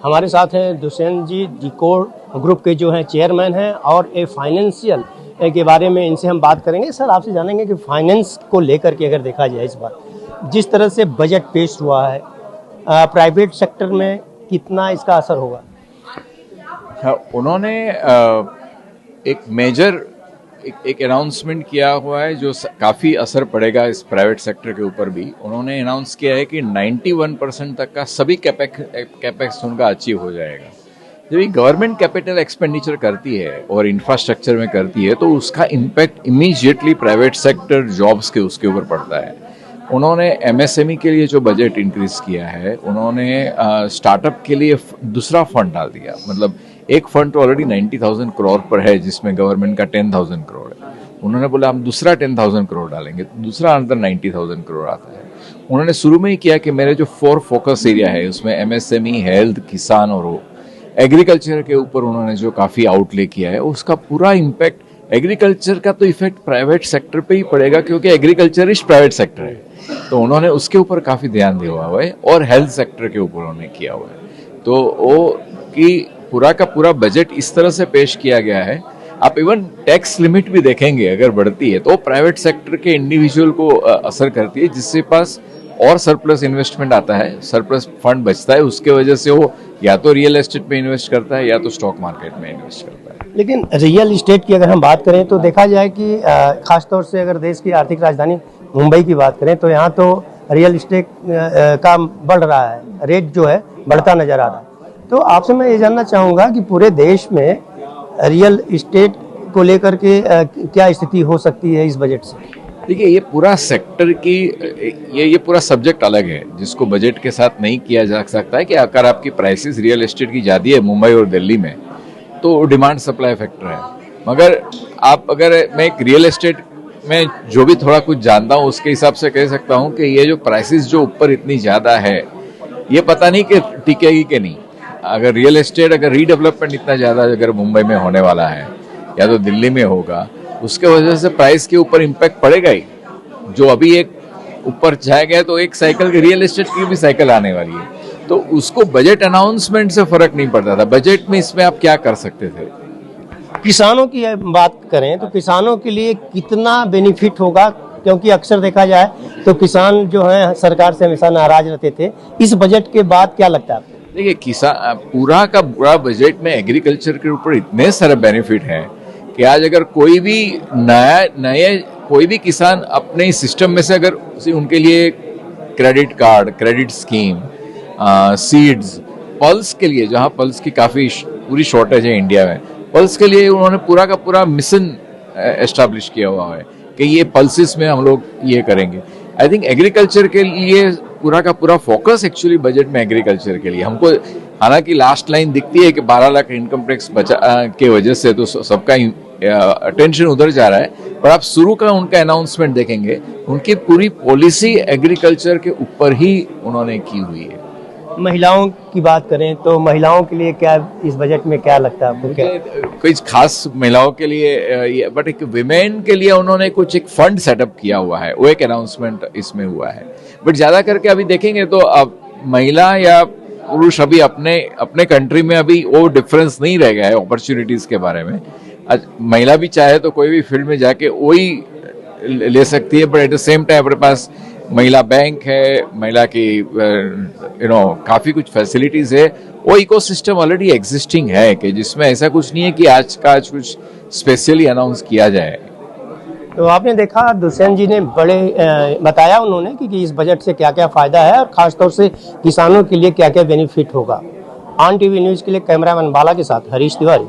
हमारे साथ हैं दुष्यंत जी, डिकोर ग्रुप के जो हैं चेयरमैन हैं और ए फाइनेंशियल के बारे में इनसे हम बात करेंगे। सर, आपसे जानेंगे कि फाइनेंस को लेकर के अगर देखा जाए इस बार जिस तरह से बजट पेश हुआ है, प्राइवेट सेक्टर में कितना इसका असर होगा? उन्होंने एक मेजर एक अनाउंसमेंट किया हुआ है जो काफ़ी असर पड़ेगा इस प्राइवेट सेक्टर के ऊपर भी। उन्होंने अनाउंस किया है कि 91% तक का सभी कैपेक्स उनका अचीव हो जाएगा। जब ये गवर्नमेंट कैपिटल एक्सपेंडिचर करती है और इंफ्रास्ट्रक्चर में करती है तो उसका impact immediately private sector jobs के उसके ऊपर पड़ता है। उन्होंने एमएसएमई के लिए जो बजट इंक्रीज किया है, उन्होंने स्टार्टअप के लिए दूसरा फंड डाल दिया। मतलब एक फंड तो ऑलरेडी 90,000 करोड़ पर है जिसमें गवर्नमेंट का 10,000 करोड़ है। उन्होंने बोला हम दूसरा 10,000 करोड़ डालेंगे, तो दूसरा अंदर 90,000 करोड़ आता है। उन्होंने शुरू में ही किया कि मेरे जो 4 फोकस एरिया है उसमें एमएसएमई, हेल्थ, किसान और एग्रीकल्चर के ऊपर उन्होंने जो काफ़ी आउटले किया है उसका पूरा इम्पैक्ट, एग्रीकल्चर का तो इफेक्ट प्राइवेट सेक्टर पे ही पड़ेगा क्योंकि एग्रीकल्चर इस प्राइवेट सेक्टर है, तो उन्होंने उसके ऊपर काफ़ी ध्यान दिया हुआ है। और हेल्थ सेक्टर के ऊपर उन्होंने किया हुआ है। तो वो कि पूरा का पूरा बजट इस तरह से पेश किया गया है। आप इवन टैक्स लिमिट भी देखेंगे अगर बढ़ती है तो प्राइवेट सेक्टर के इंडिविजुअल को असर करती है, जिससे पास और सरप्लस इन्वेस्टमेंट आता है, सरप्लस फंड बचता है। उसके वजह से वो या तो रियल एस्टेट में इन्वेस्ट करता है या तो स्टॉक मार्केट में इन्वेस्ट करता है। लेकिन रियल इस्टेट की अगर हम बात करें तो देखा जाए कि खासतौर से अगर देश की आर्थिक राजधानी मुंबई की बात करें तो यहाँ तो रियल इस्टेट का बढ़ रहा है, रेट जो है बढ़ता नजर आ रहा है। तो आपसे मैं ये जानना चाहूँगा कि पूरे देश में रियल इस्टेट को लेकर के क्या स्थिति हो सकती है इस बजट से? देखिए, ये पूरा सेक्टर की ये पूरा सब्जेक्ट अलग है जिसको बजट के साथ नहीं किया जा सकता है कि अगर आपकी प्राइसेस रियल एस्टेट की ज़्यादा है मुंबई और दिल्ली में तो डिमांड सप्लाई फैक्टर है। मगर मैं एक रियल एस्टेट में जो भी थोड़ा कुछ जानता हूँ उसके हिसाब से कह सकता हूँ कि ये जो प्राइसेस जो ऊपर इतनी ज़्यादा है ये पता नहीं कि टिकेगी कि नहीं। अगर रियल एस्टेट अगर रीडेवलपमेंट इतना ज़्यादा अगर मुंबई में होने वाला है या तो दिल्ली में होगा, उसके वजह से प्राइस के ऊपर इम्पैक्ट पड़ेगा ही। जो अभी एक ऊपर जाएगा तो एक साइकिल की रियल एस्टेट की भी साइकिल आने वाली है, तो उसको बजट अनाउंसमेंट से फर्क नहीं पड़ता था। बजट में इसमें आप क्या कर सकते थे? किसानों की बात करें तो किसानों के लिए कितना बेनिफिट होगा? क्योंकि अक्सर देखा जाए तो किसान जो है सरकार से हमेशा नाराज रहते थे। इस बजट के बाद क्या लगता है आपको? देखिए, किसान पूरा का पूरा बजट में एग्रीकल्चर के ऊपर इतने सारे बेनिफिट हैं कि आज अगर कोई भी कोई भी किसान अपने सिस्टम में से अगर उनके लिए credit card, credit scheme, seeds, pulse के लिए, जहां पल्स की काफ़ी पूरी शॉर्टेज है इंडिया में, पल्स के लिए उन्होंने पूरा का पूरा मिशन एस्टैब्लिश किया हुआ है कि ये पल्सेस में हम लोग ये करेंगे। आई थिंक एग्रीकल्चर के लिए पूरा का पूरा फोकस एक्चुअली बजट में एग्रीकल्चर के लिए हमको, हालांकि लास्ट लाइन दिखती है कि 12 लाख इनकम टैक्स बचा के वजह से तो सबका अटेंशन उधर जा रहा है, पर आप शुरू का उनका अनाउंसमेंट देखेंगे, उनकी पूरी पॉलिसी एग्रीकल्चर के ऊपर ही उन्होंने की हुई है। महिलाओं की बात करें तो महिलाओं के लिए क्या इस बजट में क्या लगता है आपको? क्या कोई खास महिलाओं के लिए बट एक विमेन के लिए उन्होंने कुछ एक फंड सेटअप किया हुआ है, वो एक अनाउंसमेंट इसमें हुआ है। बट ज्यादा करके अभी देखेंगे तो अब महिला या पुरुष अभी अपने कंट्री में अभी वो डिफरेंस नहीं रह गया है अपॉर्चुनिटीज के बारे में। महिला भी चाहे तो कोई भी फील्ड में जाके वही ले सकती है, but at the same time अपने पास महिला बैंक है, महिला की काफ़ी कुछ फैसिलिटीज़ है। वो इकोसिस्टम ऑलरेडी एग्जिस्टिंग है कि जिसमें ऐसा कुछ नहीं है कि आज कुछ स्पेशली अनाउंस किया जाए। तो आपने देखा दुष्यंत जी ने बड़े बताया उन्होंने कि इस बजट से क्या क्या फ़ायदा है और ख़ासतौर से किसानों के लिए क्या क्या बेनिफिट होगा। ऑन टीवी न्यूज़ के लिए कैमरामैन बाला के साथ हरीश तिवारी।